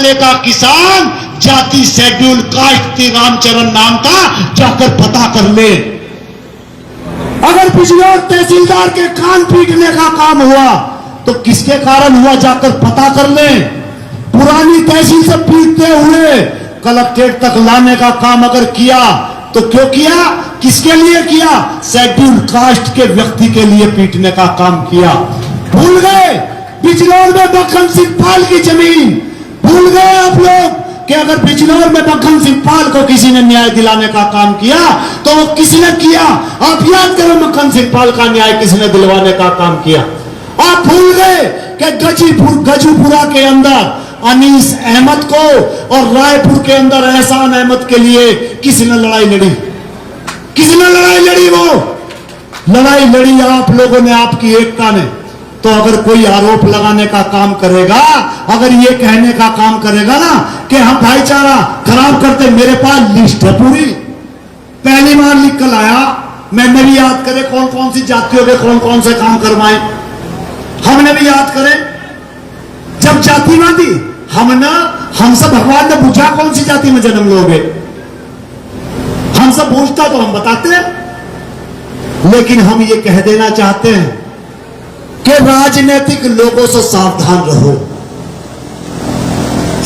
जिले का किसान जाति शेड्यूल कास्ट रामचरण नाम था, जाकर पता कर ले। अगर बिजनौर तहसीलदार के कान पीटने का काम हुआ तो किसके कारण हुआ, जाकर पता कर ले। पुरानी तहसील से पीटते हुए कलेक्ट्रेट तक लाने का काम अगर किया तो क्यों किया, किसके लिए किया, शेड्यूल कास्ट के व्यक्ति के लिए पीटने का काम किया। भूल गए बिजनौर में मक्खन सिंह पाल की जमीन, भूल गए आप लोग कि अगर बिजनौर में मक्खन सिंह पाल को किसी ने न्याय दिलाने का काम किया तो वो किसने किया, आप याद करो मक्खन सिंह पाल का न्याय किसने दिलवाने का काम किया। आप भूल गए कि गजूपुरा के अंदर अनीस अहमद को और रायपुर के अंदर एहसान अहमद के लिए किसने लड़ाई लड़ी, किसने लड़ाई लड़ी, वो लड़ाई लड़ी आप लोगों ने, आपकी एकता ने। तो अगर कोई आरोप लगाने का काम करेगा, अगर ये कहने का काम करेगा ना कि हम भाईचारा खराब करते, मेरे पास लिस्ट है पूरी, पहली बार लिख कर लाया मैंने भी, याद करे कौन कौन सी जातियों के कौन कौन से काम करवाए, हमने भी याद करे। जब जातिवादी हम सब भगवान ने पूछा कौन सी जाति में जन्म लोगे, हम सब पूछता तो हम बताते हैं, लेकिन हम ये कह देना चाहते हैं कि राजनीतिक लोगों से सावधान रहो,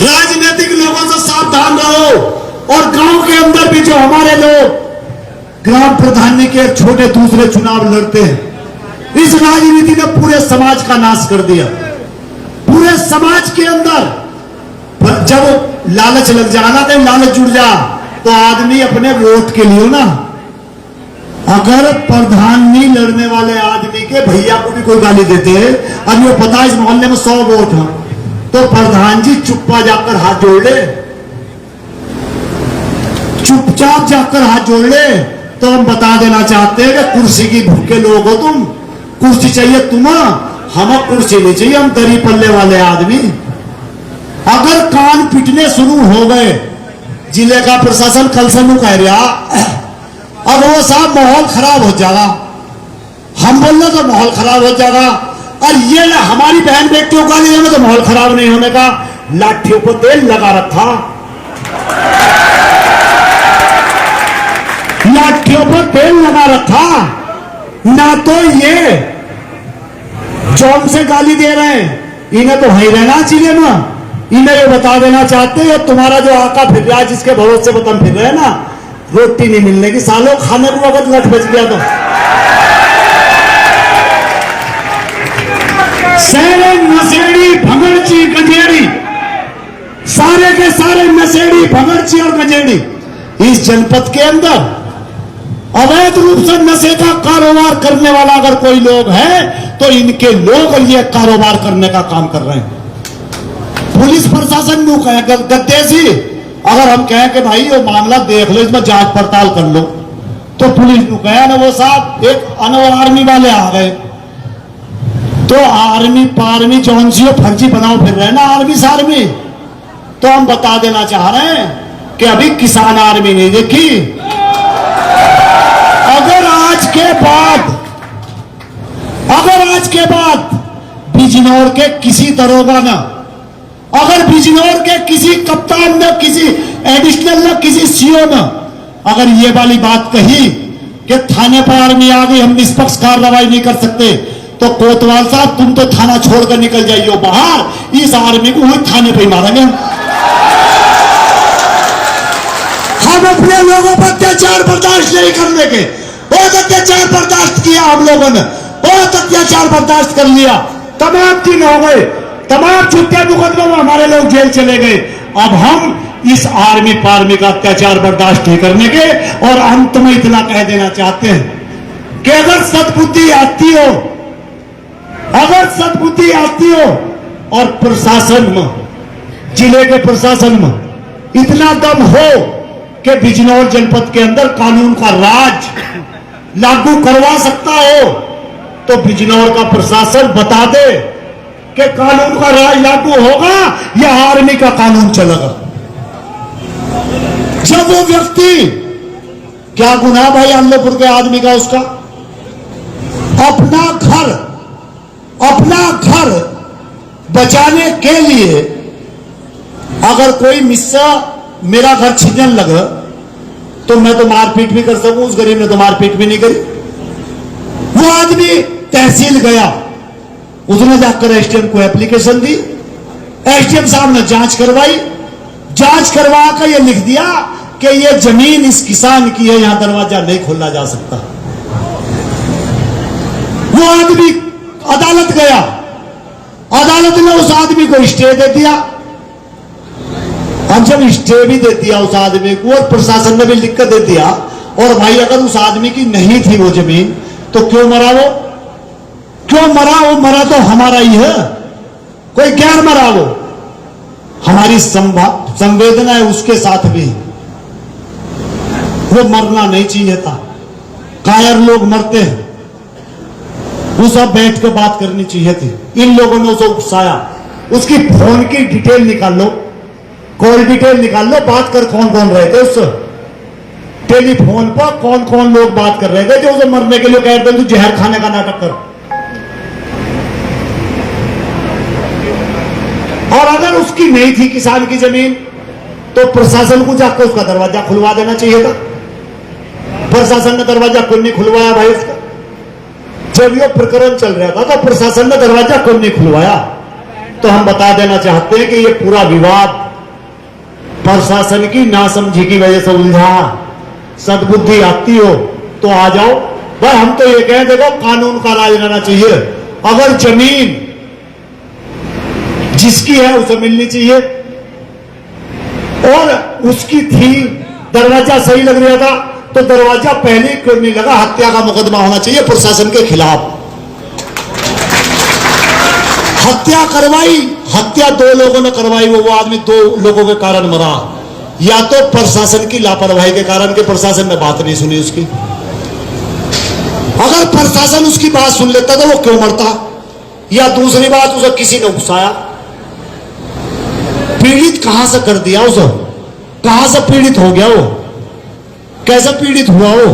राजनीतिक लोगों से सावधान रहो। और गांव के अंदर भी जो हमारे लोग ग्राम प्रधानी के छोटे दूसरे चुनाव लड़ते हैं, इस राजनीति ने पूरे समाज का नाश कर दिया। पूरे समाज के अंदर जब लालच लग जाना तो लालच जुड़ जा तो आदमी अपने वोट के लिए ना, अगर प्रधान नहीं लड़ने वाले आदमी के भैया को भी कोई गाली देते हैं, अब ये पता है इस मोहल्ले में 100 वोट हैं, तो प्रधान जी चुप्पा जाकर हाथ जोड़ ले, चुपचाप जाकर हाथ जोड़ ले। तो हम बता देना चाहते हैं कि कुर्सी की भूखे लोग हो तुम, कुर्सी चाहिए तुम्हें, हमें कुर्सी नहीं चाहिए, हम दरी पल्ले वाले आदमी। अगर कान पिटने शुरू हो गए, जिले का प्रशासन कल से नु कह रहा, अब वो साहब माहौल खराब हो जाएगा, हम बोल रहे तो माहौल खराब हो जाएगा, और ये हमारी बहन बेटियों का लिए तो माहौल खराब नहीं होने का, लाठियों को तेल लगा रखा, लाठियों पर तेल लगा रखा। ना तो ये जौन से गाली दे रहे हैं, इन्हें तो वहीं रहना चाहिए ना, इन्हें ये बता देना चाहते हैं तुम्हारा जो आका फिर रहा है, जिसके भरोसे पर तुम फिर रहे ना, रोटी नहीं मिलने की, सालों खाने को अगर लठ बच गया तो सारे नशेड़ी भगड़ची गंजेड़ी, सारे के सारे नशेड़ी भगड़ची और गंजेड़ी इस जनपद के अंदर अवैध रूप से नशे का कारोबार करने वाला अगर कोई लोग है तो इनके लोग ये कारोबार करने का काम कर रहे हैं। पुलिस प्रशासन नु कहे गद्दे सी, अगर हम कहें कि भाई वो मामला देख लो, इसमें जांच पड़ताल कर लो, तो पुलिस नु कहे ना वो साहब एक अनवर आर्मी वाले आ गए, तो आर्मी पार्मी जौन सी फर्जी बनाओ फिर रहे ना आर्मी सार्मी। तो हम बता देना चाह रहे हैं कि अभी किसान आर्मी नहीं देखी। अगर आज के बाद बिजनौर के किसी दरोगा ना, अगर बिजनौर के किसी कप्तान ने, किसी एडिशनल ने, किसी सीओ ने अगर ये वाली बात कही कि थाने पर आर्मी आ गई, हम निष्पक्ष कार्रवाई नहीं कर सकते, तो कोतवाल साहब तुम तो थाना छोड़कर निकल जाइए बाहर, इस आर्मी को वही थाने पर ही मारेंगे। हम अपने लोगों पर अत्याचार बर्दाश्त नहीं करने के, बहुत अत्याचार बर्दाश्त किया हम लोगों ने, बहुत अत्याचार बर्दाश्त कर लिया, तमाम दिन हो गए, तमाम छुट्टियां मुकदमों में हमारे लोग जेल चले गए। अब हम इस आर्मी पार्मी का अत्याचार बर्दाश्त नहीं करने के, और अंत में इतना कह देना चाहते हैं कि अगर सद्बुद्धि आती हो, अगर सद्बुद्धि आती हो और प्रशासन में, जिले के प्रशासन में इतना दम हो कि बिजनौर जनपद के अंदर कानून का राज लागू करवा सकता हो, तो बिजनौर का प्रशासन बता दे कि कानून का राज लागू होगा या आर्मी का कानून चलेगा। जब वो व्यक्ति, क्या गुनाह भाई आलमपुर के आदमी का, उसका अपना घर बचाने के लिए अगर कोई मिस्सा मेरा घर छीनने लगे तो मैं तो मारपीट भी कर सकूं, उस गरीब ने तो मारपीट भी नहीं करी। वो आदमी तहसील गया, उसने जाकर एसडीएम को एप्लीकेशन दी, एसडीएम साहब ने जांच करवाई, जांच करवा कर यह लिख दिया कि यह जमीन इस किसान की है, यहां दरवाजा नहीं खोला जा सकता। वो आदमी अदालत गया, अदालत ने उस आदमी को स्टे दे दिया। अब जब स्टे भी दे दिया उस आदमी को और प्रशासन ने भी लिख कर दे दिया, और भाई अगर उस आदमी की नहीं थी वो जमीन तो क्यों मरा वो? क्यों मरा? वो मरा तो हमारा ही है, कोई गैर मरा। वो हमारी संवेदना है उसके साथ भी। वो मरना नहीं चाहिए था। कायर लोग मरते हैं, वो सब बैठ के बात करनी चाहिए थी। इन लोगों ने उसे उकसाया। उसकी फोन की डिटेल निकाल लो, कॉल डिटेल निकाल लो, बात कर कौन कौन रहे थे उस टेलीफोन पर, कौन कौन लोग बात कर रहे थे जो उसे मरने के लिए कहते हैं तू जहर खाने का नाटक कर। और अगर उसकी नहीं थी किसान की जमीन तो प्रशासन को जाकर उसका दरवाजा खुलवा देना चाहिए था। प्रशासन ने दरवाजा क्यों नहीं खुलवाया भाई उसका? जब ये प्रकरण चल रहा था तो प्रशासन ने दरवाजा क्यों नहीं खुलवाया? तो हम बता देना चाहते हैं कि ये पूरा विवाद प्रशासन की नासमझी की वजह से उलझा। सद्बुद्धि आती हो तो आ जाओ भाई। हम तो ये कहें देखो कानून का राज रहना चाहिए। अगर जमीन जिसकी है उसे मिलनी चाहिए, और उसकी थी, दरवाजा सही लग रहा था तो दरवाजा पहले क्यों नहीं लगा? हत्या का मुकदमा होना चाहिए प्रशासन के खिलाफ। हत्या करवाई, हत्या दो लोगों ने करवाई, वो आदमी दो लोगों के कारण मरा। या तो प्रशासन की लापरवाही के कारण के प्रशासन ने बात नहीं सुनी उसकी। अगर प्रशासन उसकी बात सुन लेता तो वो क्यों मरता? या दूसरी बात, उसे किसी ने उकसाया। पीड़ित कहां से कर दिया उसे? कहां से पीड़ित हो गया वो? कैसे पीड़ित हुआ वो?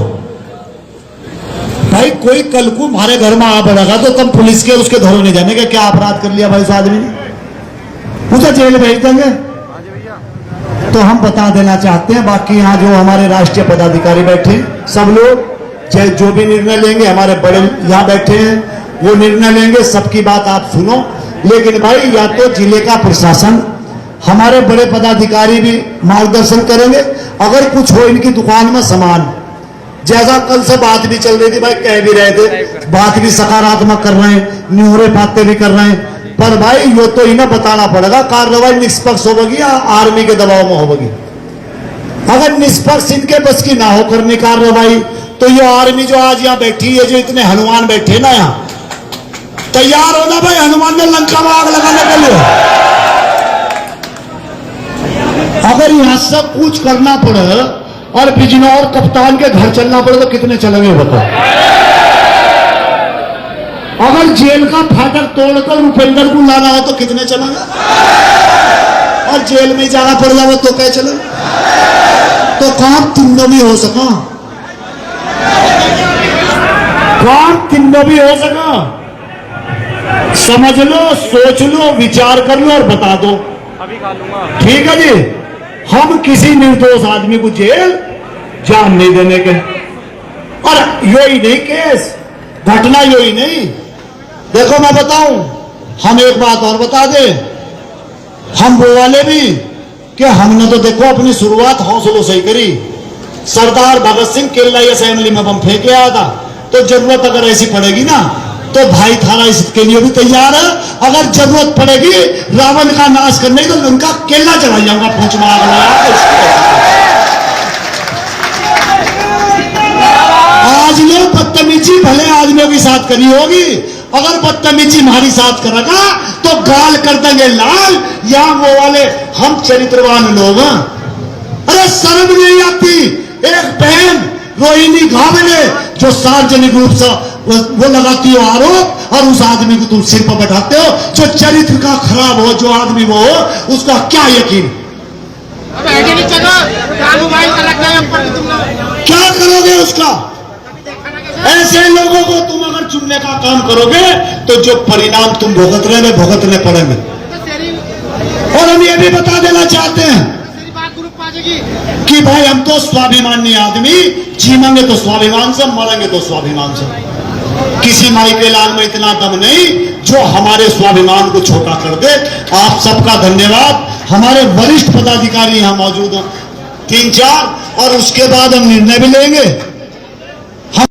भाई कोई कल को हमारे घर में आ पड़ेगा तो कम पुलिस के उसके घरों नहीं जाने का क्या अपराध कर लिया भाई उस आदमी ने, उसे जेल भेज देंगे। तो हम बता देना चाहते हैं, बाकी यहाँ जो हमारे राष्ट्रीय पदाधिकारी बैठे सब लोग जो भी निर्णय लेंगे, हमारे बड़े यहाँ बैठे हैं वो निर्णय लेंगे, सबकी बात आप सुनो। लेकिन भाई या तो जिले का प्रशासन, हमारे बड़े पदाधिकारी भी मार्गदर्शन करेंगे। अगर कुछ हो इनकी दुकान में सामान, जैसा कल से बात भी चल रही थी भाई, कह भी रहे थे, बात भी सकारात्मक कर रहे हैं, न्यूरे बातें भी कर रहे हैं, पर भाई ये तो इन्हें बताना पड़ेगा कार्रवाई निष्पक्ष होगी या आर्मी के दबाव में होगी। अगर निष्पक्ष इनके बस की ना हो करने कार्रवाई तो ये आर्मी जो आज यहाँ बैठी है, जो इतने हनुमान बैठे ना यहाँ, तैयार होना भाई हनुमान ने लंका में आग लगाने के लिए। अगर यहां सब कुछ करना पड़े और बिजनौर कप्तान के घर चलना पड़े तो कितने चलेंगे बताओ? अगर जेल का फाटक तोड़कर उपेंद्र को लाना हो तो कितने चलेंगे? और जेल में जाना पड़ जाए तो क्या चले? तो काम तीनों भी हो सका, काम तीनों भी हो सका। समझ लो, सोच लो, विचार कर लो और बता दो। अभी खा लूंगा, ठीक है जी। हम किसी निर्दोष आदमी को जेल जान नहीं देने के। और यही नहीं केस, घटना यही नहीं। देखो मैं बताऊं, हम एक बात और बता दें, हम वो वाले भी कि हमने तो देखो अपनी शुरुआत हौसलों से ही करी। सरदार भगत सिंह केरला असेंबली में बम फेंक आया था, तो जरूरत अगर ऐसी पड़ेगी ना तो भाई थाना इसके लिए भी तैयार है। अगर जरूरत पड़ेगी रावण का नाश करने तो उनका केला चढ़ा जाऊंगा पूंछ में आग लगा। आज लोग बदतमीजी भले आदमियों के साथ करी होगी, अगर बदतमीजी हमारी साथ करेगा तो गाल कर देंगे लाल। या वो वाले हम चरित्रवान लोग हैं, अरे शर्म नहीं आती। एक बहन रोहिणी घावले जो सार्वजनिक रूप से वो लगाती हो आरोप और उस आदमी को तुम सिर पर बैठाते हो जो चरित्र का खराब हो, जो आदमी वो हो उसका क्या यकीन? क्या करोगे उसका? ऐसे लोगों को तुम अगर चुनने का काम करोगे तो जो परिणाम तुम भुगतने पड़ेंगे। और हम ये भी बता देना चाहते हैं कि भाई हम तो स्वाभिमानी आदमी, जीवेंगे तो स्वाभिमान से, मरेंगे तो स्वाभिमान से। किसी माई के लाल में इतना दम नहीं जो हमारे स्वाभिमान को छोटा कर दे। आप सबका धन्यवाद। हमारे वरिष्ठ पदाधिकारी यहां मौजूद हैं 3-4, और उसके बाद हम निर्णय भी लेंगे।